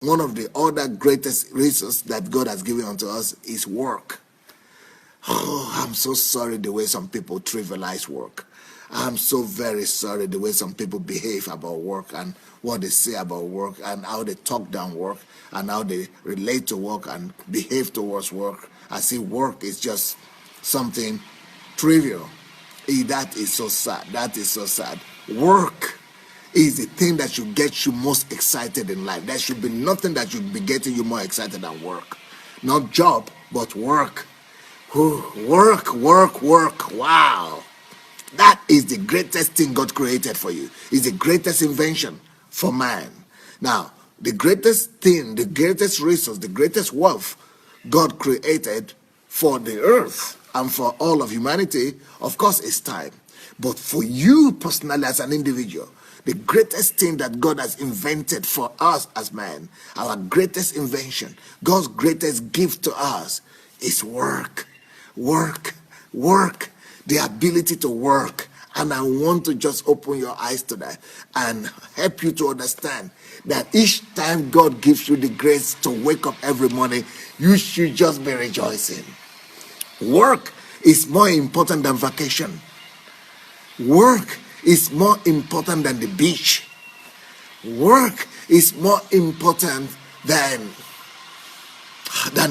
one of the other greatest resources that God has given unto us is work. Oh, I'm so sorry the way some people trivialize work. I'm so very sorry the way some people behave about work and what they say about work and how they talk down work and how they relate to work and behave towards work. I see work is just something trivial. That is so sad. That is so sad. Work is the thing that should get you most excited in life. There should be nothing that should be getting you more excited than work. Not job, but work. Work, work, work. Wow. That is the greatest thing God created for you. It's the greatest invention for man. Now, the greatest thing, the greatest resource, the greatest wealth God created for the earth and for all of humanity, of course, is time. But for you personally as an individual, the greatest thing that God has invented for us as man, our greatest invention, God's greatest gift to us is work. Work, work, the ability to work. And I want to just open your eyes to that and help you to understand that each time God gives you the grace to wake up every morning, you should just be rejoicing. Work is more important than vacation. Work is more important than the beach. Work is more important than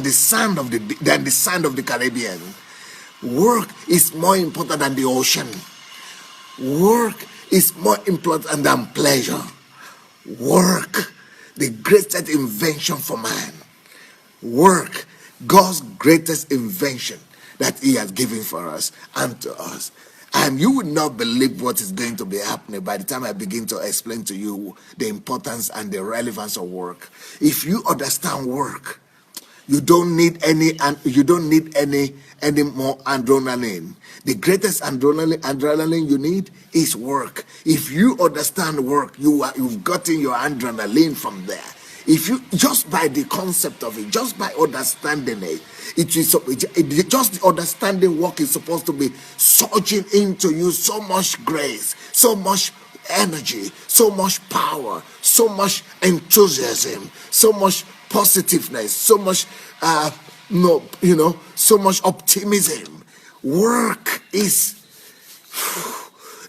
the sand of the Caribbean. Work is more important than the ocean. Work is more important than pleasure. Work, the greatest invention for man. Work, God's greatest invention that he has given for us and to us. And you would not believe what is going to be happening by the time I begin to explain to you the importance and the relevance of work. If you understand work, you don't need any more adrenaline. The greatest adrenaline you need is work. If you understand work, you've gotten your adrenaline from there. If you just by the concept of it, just by understanding it, just understanding work is supposed to be surging into you so much grace, so much energy, so much power, so much enthusiasm, so much positiveness, so much so much optimism. Work is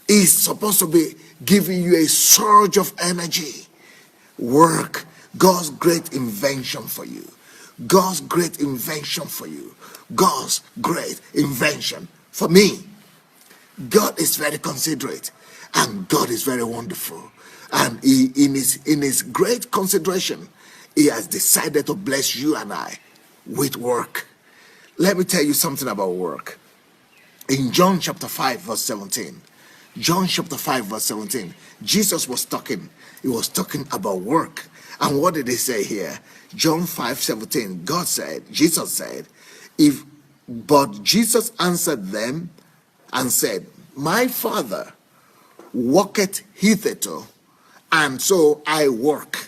supposed to be giving you a surge of energy. Work, God's great invention for you. God's great invention for you. God's great invention for me. God is very considerate and God is very wonderful. And in his great consideration, he has decided to bless you and I with work. Let me tell you something about work. In John chapter 5 verse 17, John chapter 5 verse 17, Jesus was talking. He was talking about work. And what did he say here? John 5:17, Jesus said, but Jesus answered them and said, my Father worketh hitherto, and so I work.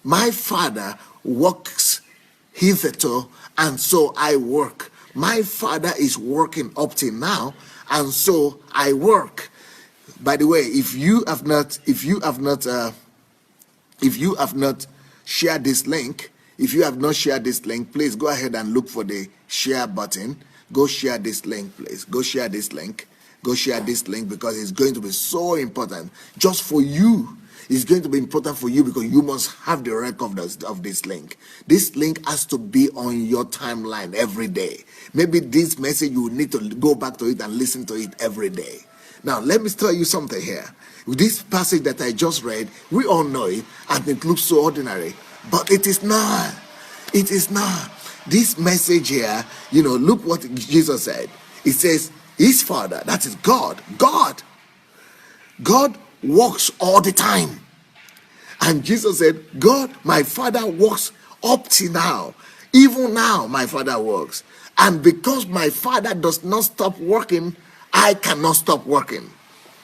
My Father works hitherto, and so I work. My Father is working up till now, and so I work. By the way, if you have not shared this link, please go ahead and look for the share button. Go share this link, please. Go share this link because it's going to be so important just for you. It's going to be important for you because you must have the record of this link. This link has to be on your timeline every day. Maybe this message, you need to go back to it and listen to it every day. Now, let me tell you something here. With this passage that I just read, we all know it and it looks so ordinary, but it is not. It is not. This message here, look what Jesus said. It says, his Father, that is God works all the time. And Jesus said, God, my Father works up to now. Even now, my Father works. And because my Father does not stop working, I cannot stop working.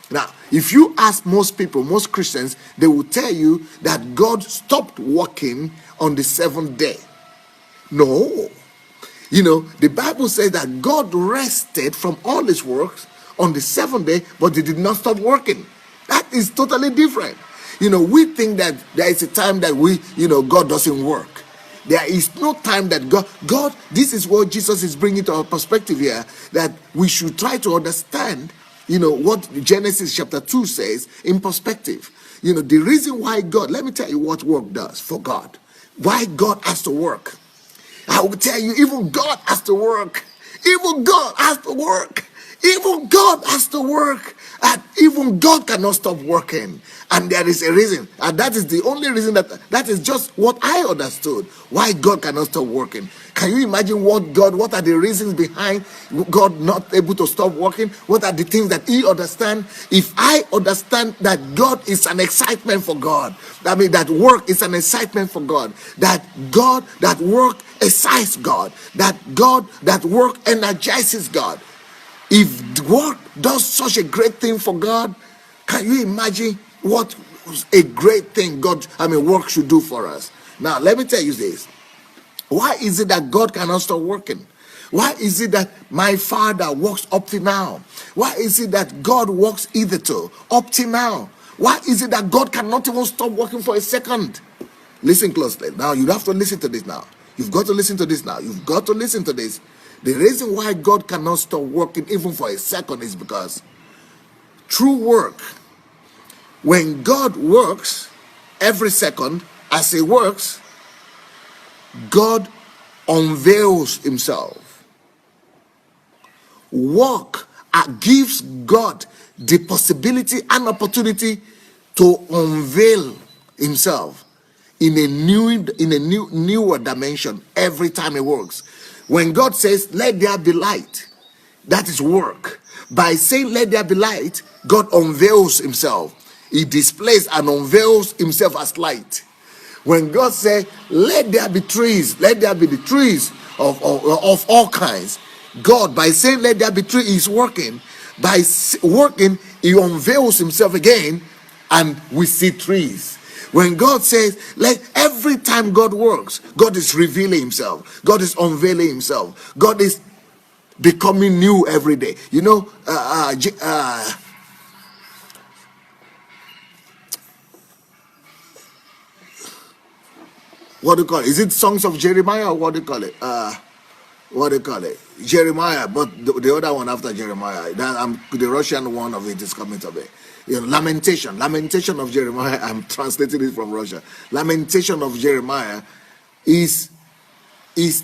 Now, if you ask most people, most Christians, they will tell you that God stopped working on the seventh day. No. The Bible says that God rested from all his works on the seventh day, but he did not stop working. That is totally different. We think that there is a time that God doesn't work. There is no time that God, this is what Jesus is bringing to our perspective here, that we should try to understand, what Genesis chapter 2 says in perspective. The reason why God, let me tell you what work does for God. Why God has to work. I will tell you, even God has to work. Even God has to work. Even God has to work. And even God cannot stop working. And there is a reason. And that is the only reason that is just what I understood. Why God cannot stop working. Can you imagine what are the reasons behind God not able to stop working? What are the things that he understands? If I understand that God is an excitement for God, that work is an excitement for God, that work excites God, that work energizes God. If work does such a great thing for God, can you imagine what a great thing work should do for us? Now, let me tell you this. Why is it that God cannot stop working? Why is it that my Father works up to now? Why is it that God works hitherto up to now? Why is it that God cannot even stop working for a second? Listen closely. Now, you have to listen to this now. You've got to listen to this now. You've got to listen to this. The reason why God cannot stop working even for a second is because true work, when God works every second, as he works, God unveils himself. Work gives God the possibility and opportunity to unveil himself in a newer dimension every time he works. When God says, let there be light, that is work. By saying, let there be light, God unveils himself. He displays and unveils himself as light. When God says, let there be trees, let there be the trees of all kinds. God, by saying, let there be trees, is working. By working, he unveils himself again, and we see trees. When God says, every time God works, God is revealing himself. God is unveiling himself. God is becoming new every day. What do you call it? Is it Songs of Jeremiah, or what do you call it? Jeremiah, but the other one after Jeremiah. The Russian one of it is coming to me. Lamentation of Jeremiah. I'm translating it from Russia. Lamentation of Jeremiah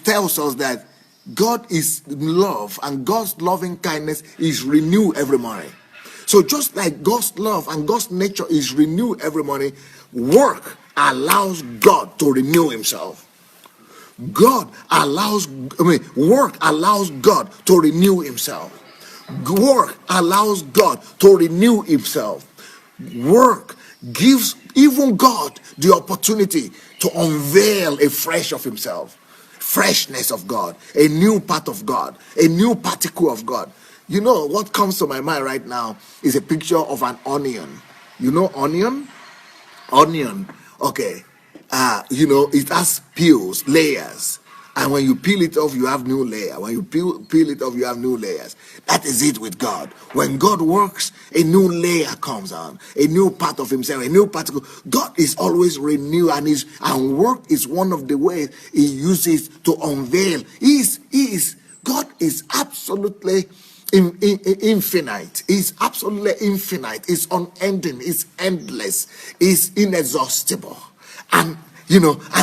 tells us that God is love, and God's loving kindness is renewed every morning. So just like God's love and God's nature is renewed every morning, work allows God to renew himself. Work allows God to renew himself. Work allows God to renew himself. Work gives even God the opportunity to unveil a fresh of himself, freshness of God, a new part of God, a new particle of God. What comes to my mind right now is a picture of an onion. Onion? Okay. It has peels, layers. And when you peel it off, you have new layer. When you peel it off, you have new layers. That is it with God. When God works, a new layer comes on, a new part of himself, a new particle. God is always renewed, and work is one of the ways he uses to unveil. God is absolutely infinite. He's absolutely infinite. He's unending. He's endless. He's inexhaustible. And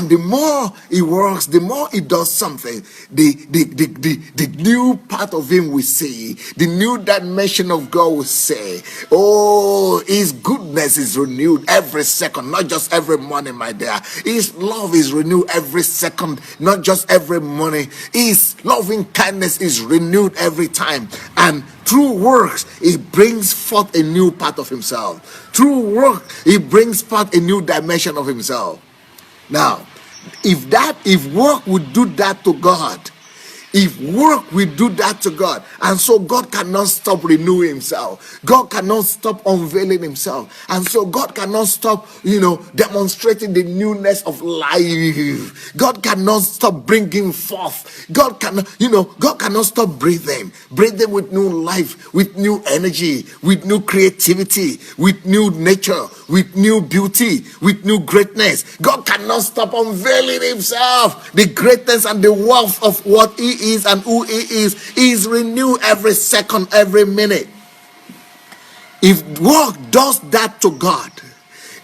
the more he works, the more he does something, the new part of him we see, the new dimension of God will say, oh, his goodness is renewed every second, not just every morning, my dear. His love is renewed every second, not just every morning. His loving kindness is renewed every time. And through works, he brings forth a new part of himself. Through work, he brings forth a new dimension of himself. Now, if work would do that to God, If work will do that to God, and so God cannot stop renewing himself, God cannot stop unveiling himself, and so God cannot stop, demonstrating the newness of life. God cannot stop bringing forth. God cannot stop breathing with new life, with new energy, with new creativity, with new nature, with new beauty, with new greatness. God cannot stop unveiling himself. The greatness and the wealth of what he is and who he is renewed every second, every minute. If work does that to God,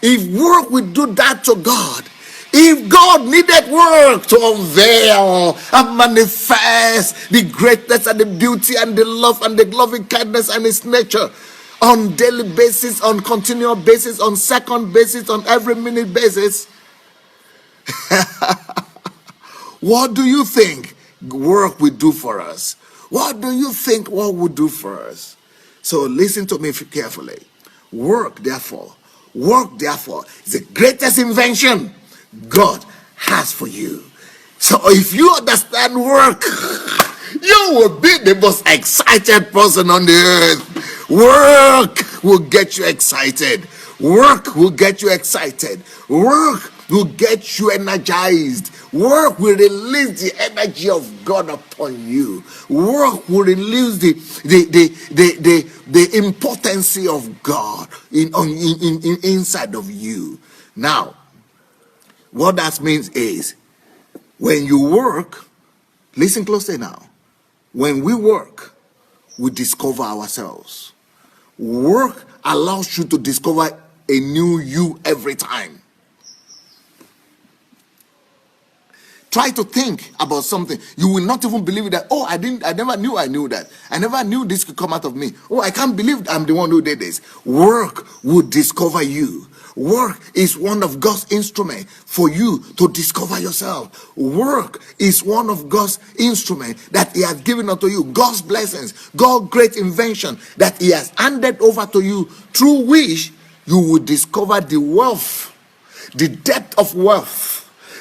if work would do that to God, if God needed work to unveil and manifest the greatness and the beauty and the love and the loving kindness and his nature on daily basis, on continual basis, on second basis, on every minute basis, what do you think work will do for us? What do you think work would do for us? So listen to me carefully. Work, therefore, is the greatest invention God has for you. So if you understand work, you will be the most excited person on the earth. Work will get you excited. Work will get you excited. Work will get you energized. Work will release the energy of God upon you. Work will release the impotency of God inside of you. Now, what that means is, when you work, listen closely now. When we work, we discover ourselves. Work allows you to discover a new you every time. Try to think about something. You will not even believe that. Oh, I never knew I knew that. I never knew this could come out of me. Oh, I can't believe I'm the one who did this. Work will discover you. Work is one of God's instruments for you to discover yourself. Work is one of God's instruments that he has given unto you. God's blessings, God's great invention that he has handed over to you, through which you will discover the wealth, the depth of wealth,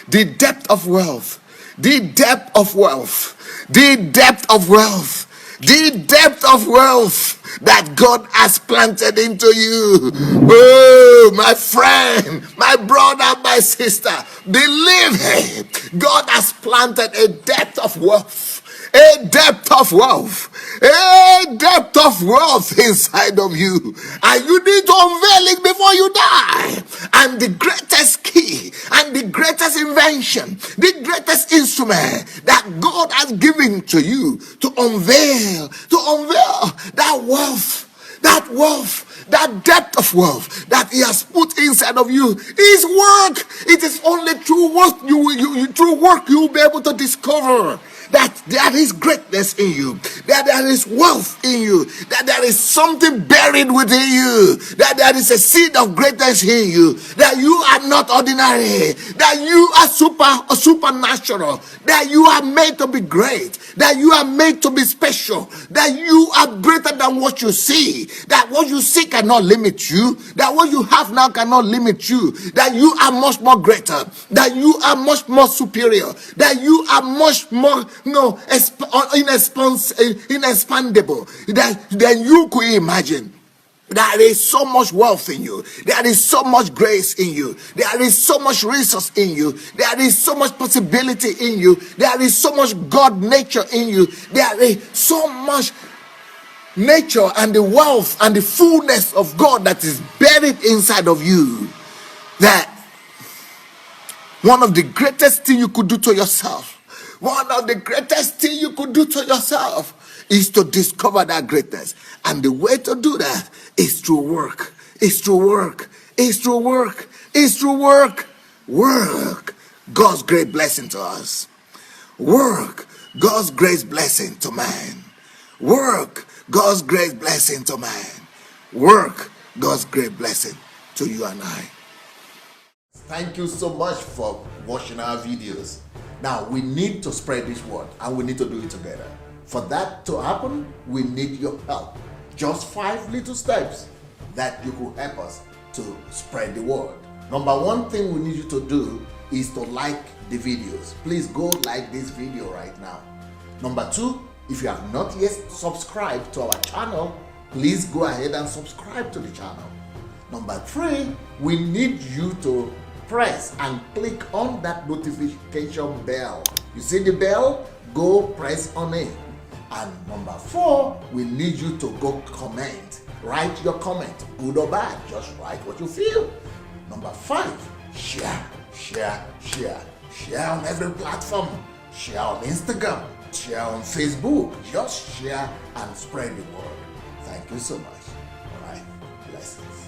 the depth of wealth, the depth of wealth, the depth of wealth, the depth of wealth that God has planted into you. Oh, my friend, my brother, my sister, believe me, God has planted a depth of wealth, a depth of wealth, a depth of wealth inside of you, and you need to unveil it before you die. And the greatest key and the greatest invention, the greatest instrument that God has given to you to unveil that wealth, that depth of wealth that he has put inside of you is work. It is only through work you will be able to discover that there is greatness in you, that there is wealth in you, that there is something buried within you, that there is a seed of greatness in you, that you are not ordinary, that you are supernatural, that you are made to be great, that you are made to be special, that you are greater than what you see, that what you see cannot limit you, that what you have now cannot limit you, that you are much more greater, that you are much more superior, that you are much more inexpandable than you could imagine. There is so much wealth in you. There is so much grace in you. There is so much resource in you. There is so much possibility in you. There is so much God nature in you. There is so much nature and the wealth and the fullness of God that is buried inside of you, that one of the greatest things you could do to yourself, is to discover that greatness. And the way to do that is through work. Work. God's great blessing to us. Work. God's great blessing to man. Work. God's great blessing to man. Work. God's great blessing to you and I. Thank you so much for watching our videos. Now, we need to spread this word, and we need to do it together. For that to happen, we need your help. Just 5 little steps that you could help us to spread the word. Number one thing we need you to do is to like the videos. Please go like this video right now. Number 2, if you have not yet subscribed to our channel, please go ahead and subscribe to the channel. Number 3, we need you to press and click on that notification bell. You see the bell? Go press on it. And number 4, we need you to go comment. Write your comment, good or bad, just write what you feel. Number 5, share on every platform. Share on Instagram, share on Facebook. Just share and spread the word. Thank you so much. All right, blessings.